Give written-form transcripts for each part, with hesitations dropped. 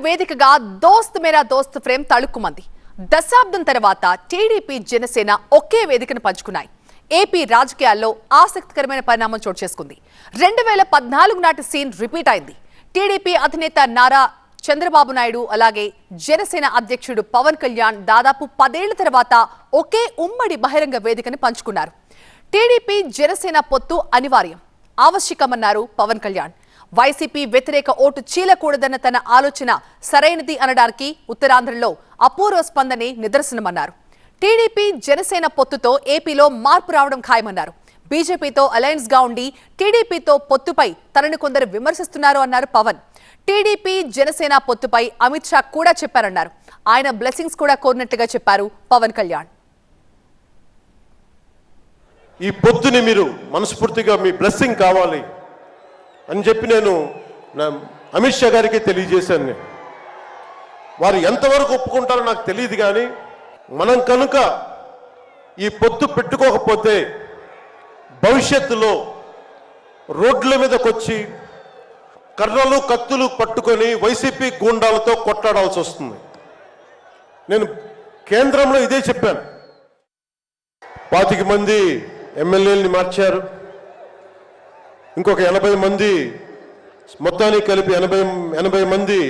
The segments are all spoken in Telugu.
వేదికగా దోస్త్ మేరా దోస్త్ ఫ్రేమ్ తళుక్కుమంది. దశాబ్దం తర్వాత టీడీపీ జనసేన ఒకే వేదికను పంచుకున్నాయి. ఏపీ రాజకీయాల్లో ఆసక్తికరమైన పరిణామం చోటు చేసుకుంది. 2014 నాటి సీన్ రిపీట్ అయింది. టీడీపీ అధినేత నారా చంద్రబాబు నాయుడు అలాగే జనసేన అధ్యక్షుడు పవన్ కళ్యాణ్ దాదాపు 10 ఏళ్ల తర్వాత ఒకే ఉమ్మడి బహిరంగ వేదికను పంచుకున్నారు. టీడీపీ జనసేన పొత్తు అనివార్యం, ఆవశ్యకమన్నారు పవన్ కళ్యాణ్. వైసీపీ వ్యతిరేక ఓటు చీలకూడదన్న తన ఆలోచన సరైనది అనడానికి ఉత్తరాంధ్రలో అపూర్వ స్పందనే నిదర్శనమన్నారు. టీడీపీ జనసేన పొత్తుతో ఏపీలో మార్పు రావడం ఖాయమన్నారు. బీజేపీతో అలయన్స్ గా ఉండి టీడీపీతో పొత్తుపై తనను కొందరు విమర్శిస్తున్నారు అన్నారు పవన్. టీడీపీ జనసేన పొత్తుపై అమిత్ షా కూడా చెప్పారన్నారు. ఆయన బ్లెస్సింగ్స్ కూడా కోరినట్టుగా చెప్పారు పవన్ కళ్యాణ్. ఈ పొత్తుని మీరు మనస్ఫూర్తిగా మీ బ్లెస్సింగ్ కావాలి అని చెప్పి నేను అమిత్ షా గారికి తెలియజేశాను. నేను వారు ఎంతవరకు ఒప్పుకుంటారో నాకు తెలియదు, కానీ మనం కనుక ఈ పొత్తు పెట్టుకోకపోతే భవిష్యత్తులో రోడ్ల మీదకి వచ్చి కర్రలు కత్తులు పట్టుకొని వైసీపీ గూండాలతో కొట్లాడాల్సి వస్తుంది. నేను కేంద్రంలో ఇదే చెప్పాను. 25 మంది ఎమ్మెల్యేలని మార్చారు, ఇంకొక 80 మంది, మొత్తానికి కలిపి 80 మంది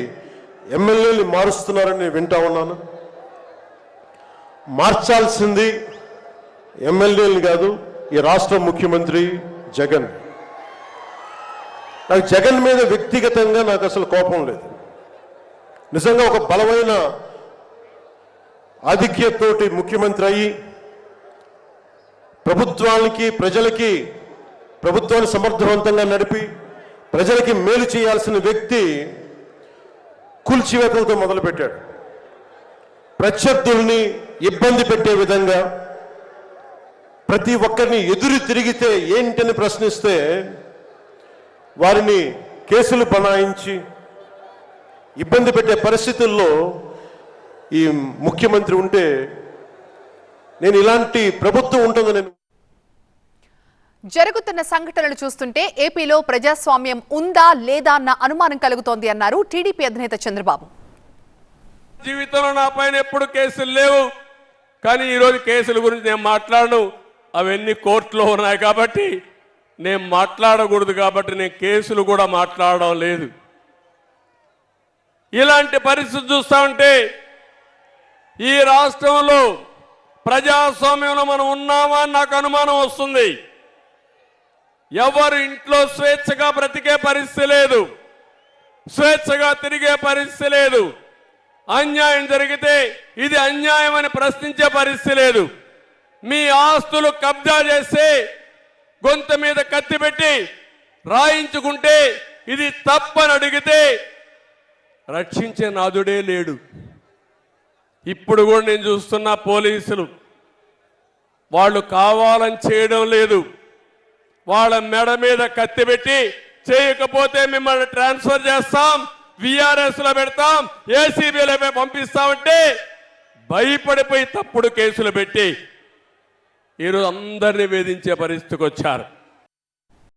ఎమ్మెల్యేలు మారుస్తున్నారని వింటా ఉన్నాను. మార్చాల్సింది ఎమ్మెల్యేలు కాదు, ఈ రాష్ట్ర ముఖ్యమంత్రి జగన్. నాకు జగన్ మీద వ్యక్తిగతంగా నాకు అసలు కోపం లేదు. నిజంగా ఒక బలమైన ఆధిక్యతతోటి ముఖ్యమంత్రి అయ్యి ప్రభుత్వాన్ని సమర్థవంతంగా నడిపి ప్రజలకి మేలు చేయాల్సిన వ్యక్తి కూల్చివేతలతో మొదలుపెట్టాడు. ప్రత్యర్థుల్ని ఇబ్బంది పెట్టే విధంగా, ప్రతి ఒక్కరిని ఎదురు తిరిగితే ఏంటని ప్రశ్నిస్తే వారిని కేసులు బనాయించి ఇబ్బంది పెట్టే పరిస్థితుల్లో ఈ ముఖ్యమంత్రి ఉంటే నేను ఇలాంటి ప్రభుత్వం ఉంటుందని. జరుగుతున్న సంఘటనలు చూస్తుంటే ఏపీలో ప్రజాస్వామ్యం ఉందా లేదా అన్న అనుమానం కలుగుతోంది అన్నారు టీడీపీ అధినేత చంద్రబాబు. జీవితంలో నా పైన ఎప్పుడు కేసులు లేవు, కానీ ఈరోజు కేసుల గురించి నేను మాట్లాడను. అవన్నీ కోర్టులో ఉన్నాయి కాబట్టి నేను మాట్లాడకూడదు, కాబట్టి నేను కేసులు కూడా మాట్లాడడం లేదు. ఇలాంటి పరిస్థితి చూస్తా ఉంటే ఈ రాష్ట్రంలో ప్రజాస్వామ్యంలో మనం ఉన్నామా అని నాకు అనుమానం వస్తుంది. ఎవరు ఇంట్లో స్వేచ్ఛగా బ్రతికే పరిస్థితి లేదు, స్వేచ్ఛగా తిరిగే పరిస్థితి లేదు. అన్యాయం జరిగితే ఇది అన్యాయం అని ప్రశ్నించే పరిస్థితి లేదు. మీ ఆస్తులు కబ్జా చేస్తే గొంతు మీద కత్తి పెట్టి రాయించుకుంటే ఇది తప్పని అడిగితే రక్షించే నాదుడే లేడు. ఇప్పుడు కూడా నేను చూస్తున్న పోలీసులు వాళ్ళు కావాలని చేయడం లేదు. వాళ్ళ మెడ మీద కత్తి పెట్టి చేయకపోతే మిమ్మల్ని ట్రాన్స్ఫర్ చేస్తాం, విఆర్ఎస్ లో పెడతాం, ఏసీబీలో పంపిస్తామంటే భయపడిపోయి తప్పుడు కేసులు పెట్టి ఈరోజు అందరినీ వేధించే పరిస్థితికి వచ్చారు.